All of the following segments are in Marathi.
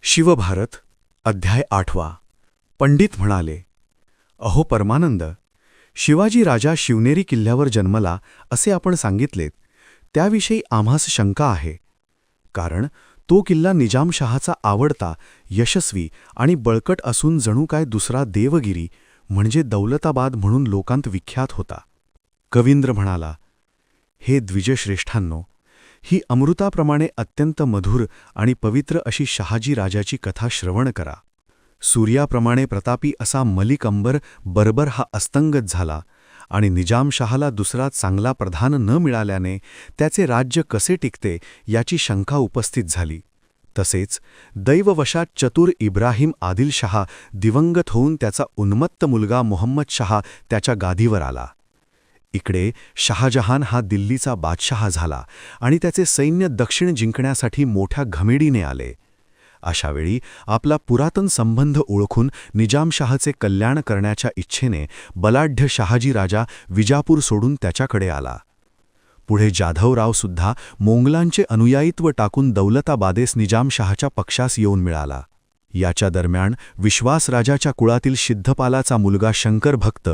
शिवभारत अध्याय 8 पंडित म्हणाले, अहो परमानंद, शिवाजी राजा शिवनेरी किल्ल्यावर जन्मला असे आपण सांगितलेत, त्याविषयी आम्हास शंका आहे. कारण तो किल्ला निजामशहाचा आवडता, यशस्वी आणि बळकट असून जणू काय दुसरा देवगिरी म्हणजे दौलताबाद म्हणून लोकांत विख्यात होता. कवींद्र म्हणाला, हे द्विजश्रेष्ठांनो, ही अमृताप्रमाणे अत्यंत मधुर आणि पवित्र अशी शहाजी राजाची कथा श्रवण करा. सूर्याप्रमाणे प्रतापी असा मलिक अंबर बर्बर हा अस्तंगत झाला आणि निजामशहाला दुसरा चांगला प्रधान न मिळाल्याने त्याचे राज्य कसे टिकते याची शंका उपस्थित झाली. तसेच दैववशात चतुर इब्राहिम आदिलशहा दिवंगत होऊन त्याचा उन्मत्त मुलगा मोहम्मद शहा त्याच्या गादीवर आला. इकडे शहाजहान हा दिल्लीचा बादशहा झाला आणि त्याचे सैन्य दक्षिण जिंकण्यासाठी मोठ्या घमेडीने आले. अशावेळी आपला पुरातन संबंध ओळखून निजामशहाचे कल्याण करण्याच्या इच्छेने बलाढ्य शहाजी राजा विजापूर सोडून त्याच्याकडे आला. पुढे जाधवरावसुद्धा मोंगलांचे अनुयायित्व टाकून दौलताबादेस निजामशहाच्या पक्षास येऊन मिळाला. याच्या दरम्यान विश्वासराजाच्या कुळातील सिद्धपालाचा मुलगा शंकरभक्त,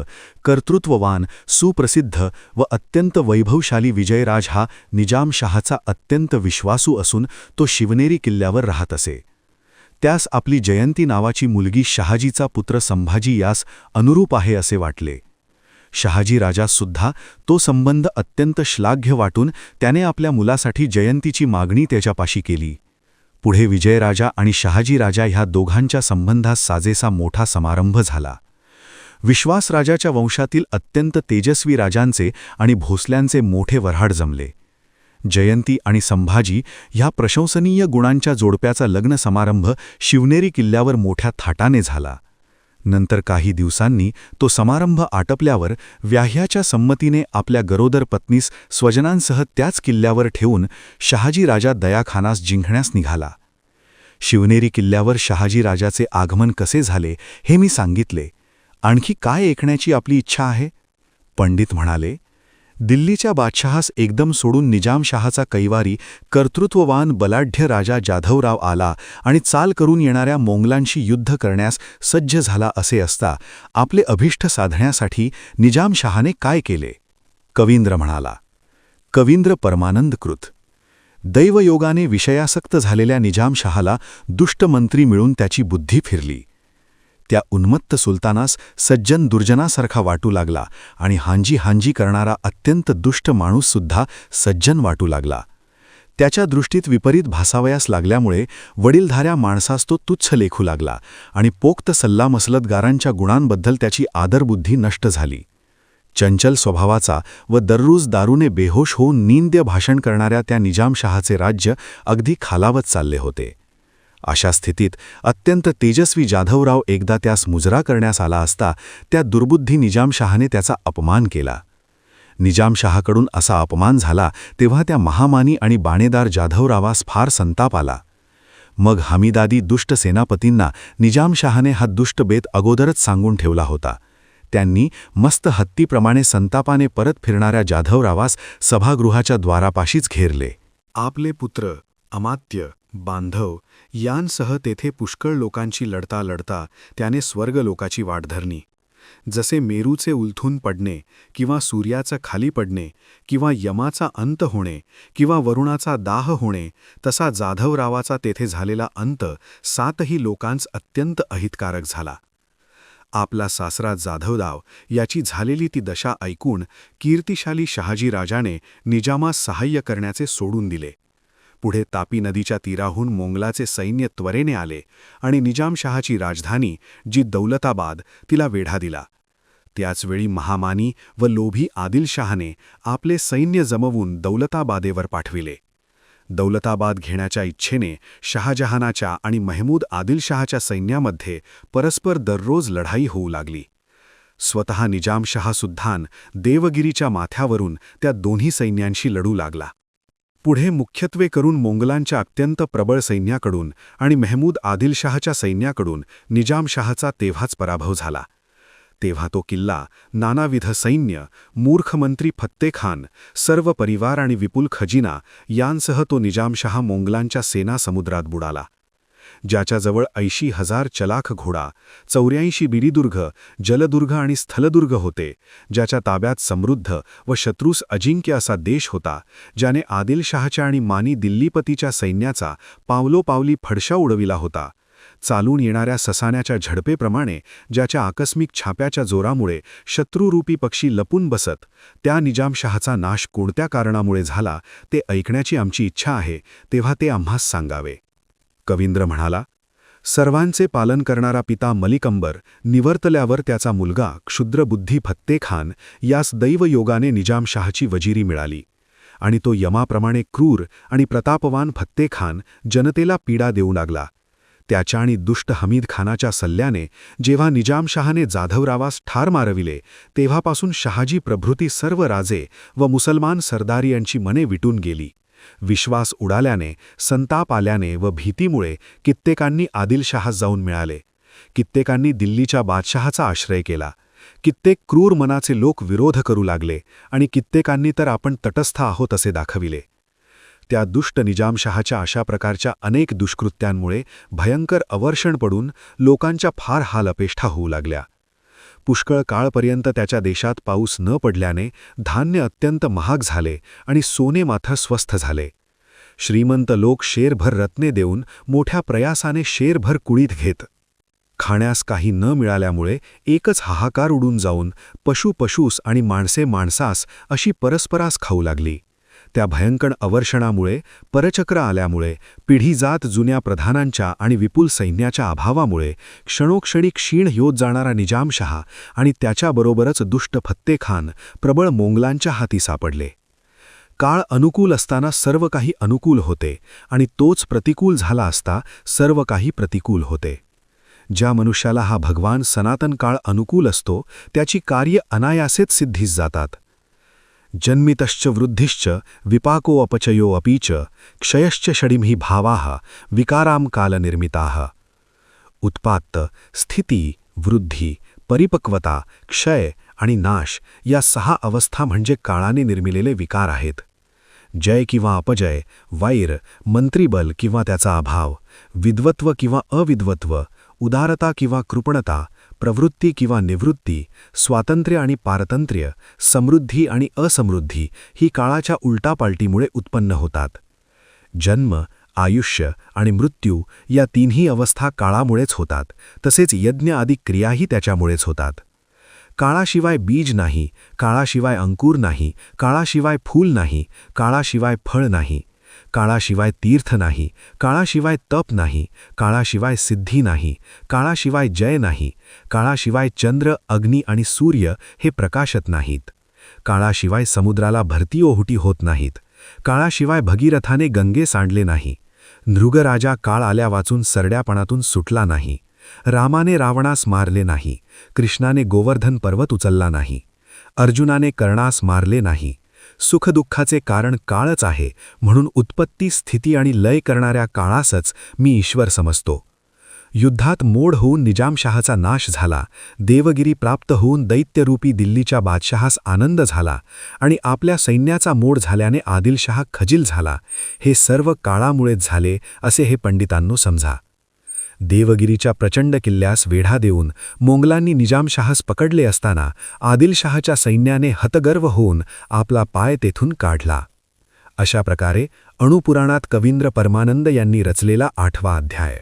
कर्तृत्ववान, सुप्रसिद्ध व अत्यंत वैभवशाली विजयराज हा निजामशहाचा अत्यंत विश्वासू असून तो शिवनेरी किल्ल्यावर राहत असे. त्यास आपली जयंती नावाची मुलगी शहाजीचा पुत्र संभाजी यास अनुरूप आहे असे वाटले. शहाजी राजासुद्धा तो संबंध अत्यंत श्लाघ्य वाटून त्याने आपल्या मुलासाठी जयंतीची मागणी त्याच्यापाशी केली. पुढे विजयराजा आणि शहाजी राजा ह्या दोघांच्या संबंधास साजेसा मोठा समारंभ झाला. विश्वासराजाच्या वंशातील अत्यंत तेजस्वी राजांचे आणि भोसल्यांचे मोठे वऱ्हाड जमले. जयंती आणि संभाजी ह्या प्रशंसनीय गुणांच्या जोडप्याचा लग्न समारंभ शिवनेरी किल्ल्यावर मोठ्या थाटाने झाला. नंतर काही दिवसांनी तो समारंभ आटपल्यावर व्याह्याच्या संमतीने आपल्या गरोदर पत्नीस स्वजनांसह त्याच किल्ल्यावर ठेवून शहाजी राजा दयाखानास जिंकण्यास निघाला. शिवनेरी किल्ल्यावर शहाजी राजाचे आगमन कसे झाले हे मी सांगितले. आणखी काय ऐकण्याची आपली इच्छा आहे? पंडित म्हणाले, दिल्लीच्या बादशहास एकदम सोडून निजामशहाचा कैवारी कर्तृत्ववान बलाढ्य राजा जाधवराव आला आणि चाल करून येणाऱ्या मोंगलांशी युद्ध करण्यास सज्ज झाला असे असता आपले अभिष्ट साधण्यासाठी निजामशहाने काय केले? कवींद्र म्हणाला, कवींद्र परमानंदकृत. दैवयोगाने विषयासक्त झालेल्या निजामशहाला दुष्ट मंत्री मिळून त्याची बुद्धी फिरली. त्या उन्मत्त सुलतानास सज्जन दुर्जनासारखा वाटू लागला आणि हांजी हांजी करणारा अत्यंत दुष्ट माणूससुद्धा सज्जन वाटू लागला. त्याच्या दृष्टीत विपरीत भासावयास लागल्यामुळे वडीलधाऱ्या माणसास तो तुच्छ लेखू लागला आणि पोक्त सल्लामसलतगारांच्या गुणांबद्दल त्याची आदरबुद्धी नष्ट झाली. चंचल स्वभावाचा व दररोज दारूने बेहोश होऊन निंद्य भाषण करणाऱ्या त्या निजामशहाचे राज्य अगदी खालावत चालले होते. अशा स्थितीत अत्यंत तेजस्वी जाधवराव एकदा त्यास मुजरा करण्यास आला असता त्या दुर्बुद्धी निजामशहाने त्याचा अपमान केला. निजामशहाकडून असा अपमान झाला तेव्हा त्या महामानी आणि बाणेदार जाधवरावास फार संताप आला. मग हमीदादी दुष्ट सेनापतींना निजामशहाने हा दुष्ट बेत अगोदरच सांगून ठेवला होता. त्यांनी मस्त हत्तीप्रमाणे संतापाने परत फिरणाऱ्या जाधवरावास सभागृहाच्या द्वारापाशीच घेरले. आपले पुत्र, अमात्य, बांधव यांसह तेथे पुष्कळ लोकांची लढता लढता त्याने स्वर्गलोकाची वाट धरली. जसे मेरूचे उलथून पडणे किंवा सूर्याचं खाली पडणे किंवा यमाचा अंत होणे किंवा वरुणाचा दाह होणे, तसा जाधवरावाचा तेथे झालेला अंत सातही लोकांस अत्यंत अहितकारक झाला. आपला सासरा जाधवराव याची झालेली ती दशा ऐकून कीर्तिशाली शहाजी राजाने निजामास सहाय्य करण्याचे सोडून दिले. पुढे तापी नदीच्या तीराहून मोंगलाचे सैन्य त्वरेने आले आणि निजामशहाची राजधानी जी दौलताबाद तिला वेढा दिला. त्याचवेळी महामानी व लोभी आदिलशहाने आपले सैन्य जमवून दौलताबादेवर पाठविले. दौलताबाद घेण्याच्या इच्छेने शहाजहानाच्या आणि महमूद आदिलशहाच्या सैन्यामध्ये परस्पर दररोज लढाई होऊ लागली. स्वतः निजामशहासुद्धा देवगिरीच्या माथ्यावरून त्या दोन्ही सैन्यांशी लढू लागला. पुढे मुख्यत्वे करून मोंगलांच्या अत्यंत प्रबळ सैन्याकडून आणि महमूद आदिलशहाच्या सैन्याकडून निजामशहाचा तेव्हाच पराभव झाला. तेव्हा तो किल्ला, नानाविध सैन्य, मूर्ख मंत्री फत्तेखान, सर्व परिवार आणि विपुल खजिना यांसह तो निजामशहा मोंगलांच्या सेना समुद्रात बुडाला. ज्याच्याजवळ 80,000 चलाख घोडा, 84 बिरीदुर्ग, जलदुर्ग आणि स्थलदुर्ग होते, ज्याच्या ताब्यात समृद्ध व शत्रूस अजिंक्य असा देश होता, ज्याने आदिलशहाच्या आणि मानी दिल्लीपतीच्या सैन्याचा पावलोपावली फडशा उडविला होता, चालून येणाऱ्या ससाण्याच्या झडपेप्रमाणे ज्याच्या आकस्मिक छाप्याच्या जोरामुळे शत्रुरूपी पक्षी लपून बसत, त्या निजामशहाचा नाश कोणत्या कारणामुळे झाला ते ऐकण्याची आमची इच्छा आहे, तेव्हा ते आम्हास सांगावे. कवींद्र म्हणाला, सर्वांचे पालन करणारा पिता मलिक अंबर निवर्तल्यावर त्याचा मुलगा क्षुद्रबुद्धी फत्तेखान यास दैवयोगाने निजामशहाची वजिरी मिळाली, आणि तो यमाप्रमाणे क्रूर आणि प्रतापवान फत्तेखान जनतेला पीडा देऊ लागला. त्याच्या आणि दुष्ट हमीद खानाच्या सल्ल्याने जेव्हा निजामशहाने जाधवरावास ठार मारविले, तेव्हापासून शहाजी प्रभृती सर्व राजे व मुसलमान सरदारी यांची मने विटून गेली. विश्वास उडाल्याने, संताप आल्याने व भीतीमुळे कित्येकांनी आदिलशहास जाऊन मिळाले. कित्येकांनी दिल्लीच्या बादशहाचा आश्रय केला. कित्येक क्रूर मनाचे लोक विरोध करू लागले आणि कित्येकांनी तर आपण तटस्थ आहोत असे दाखविले. त्या दुष्ट निजामशहाच्या अशा प्रकारच्या अनेक दुष्कृत्यांमुळे भयंकर अवर्षण पडून लोकांच्या फार हाल अपेष्टा होऊ लागल्या. पुष्कळ काळपर्यंत त्याच्या देशात पाऊस न पडल्याने धान्य अत्यंत महाग झाले आणि सोने मात्र स्वस्त झाले. श्रीमंत लोक शेरभर रत्ने देऊन मोठ्या प्रयासाने शेरभर कुळीत घेत. खाण्यास काही न मिळाल्यामुळे एकच हाहाकार उडून जाऊन पशु पशूस आणि माणसे माणसास अशी परस्परास खाऊ लागली. त्या भयंकर अवर्षणामुळे, परचक्र आल्यामुळे, पिढीजात जुन्या प्रधानांच्या आणि विपुल सैन्याच्या अभावामुळे क्षणोक्षणी क्षीण होत जाणारा निजामशहा आणि त्याच्याबरोबरच दुष्ट फत्तेखान प्रबळ मोंगलांच्या हाती सापडले. काळ अनुकूल असताना सर्व काही अनुकूल होते आणि तोच प्रतिकूल झाला असता सर्व काही प्रतिकूल होते. ज्या मनुष्याला हा भगवान सनातन काळ अनुकूल असतो, त्याची कार्य अनायासेच सिद्धीस जातात. जन्मितश्च वृद्धिश्च विपाको अपचयो अपीच क्षयश्च षडिमहि भावाः विकाराम कालनिर्मिताः. उत्पात, स्थिती, वृद्धी, परिपक्वता, क्षय आणि नाश या 6 अवस्था म्हणजे काळाने निर्मिलेले विकार आहेत. जय किंवा अपजय, वैर, मंत्रीबल किंवा त्याचा अभाव, विद्वत्व किंवा अविद्वत्व, उदारता किंवा कृपणता, प्रवृत्ती किंवा निवृत्ती, स्वातंत्र्य आणि पारतंत्र्य, समृद्धी आणि असमृद्धी ही काळाच्या उलटापालटीमुळे उत्पन्न होतात. जन्म, आयुष्य आणि मृत्यू या तिन्ही अवस्था काळामुळेच होतात, तसेच यज्ञ आदी क्रियाही त्याच्यामुळेच होतात. काळाशिवाय बीज नाही, काळाशिवाय अंकुर नाही, काळाशिवाय फूल नाही, काळाशिवाय फळ नाही, काळाशिवाय तीर्थ नाही, काळाशिवाय तप नाही, काळाशिवाय सिद्धी नाही, काळाशिवाय जय नाही, काळाशिवाय चंद्र, अग्नी आणि सूर्य हे प्रकाशत नाहीत, काळाशिवाय समुद्राला भरती ओहोटी होत नाहीत, काळाशिवाय भगीरथाने गंगे सांडले नाही, नृगराजा काळ आल्या वाचून सरड्यापणातून सुटला नाही, रामाने रावणास मारले नाही, कृष्णाने गोवर्धन पर्वत उचलला नाही, अर्जुनाने कर्णास मारले नाही. सुखदुःखाचे कारण काळच आहे, म्हणून उत्पत्ती, स्थिती आणि लय करणाऱ्या काळासच मी ईश्वर समजतो. युद्धात मोड होऊन निजामशहाचा नाश झाला, देवगिरी प्राप्त होऊन दैत्यरूपी दिल्लीच्या बादशहास आनंद झाला आणि आपल्या सैन्याचा मोड झाल्याने आदिलशहा खजील झाला. हे सर्व काळामुळेच झाले असे हे पंडितांनो समजा. देवगिरीच्या प्रचंड किल्ल्यास वेढा देऊन मोंगलांनी निजामशहास पकडले असताना आदिलशहाच्या सैन्याने हतगर्व होऊन आपला पाय तेथून काढला. अशा प्रकारे अणुपुराणात कवींद्र परमानंद यांनी रचलेला 8वा अध्याय.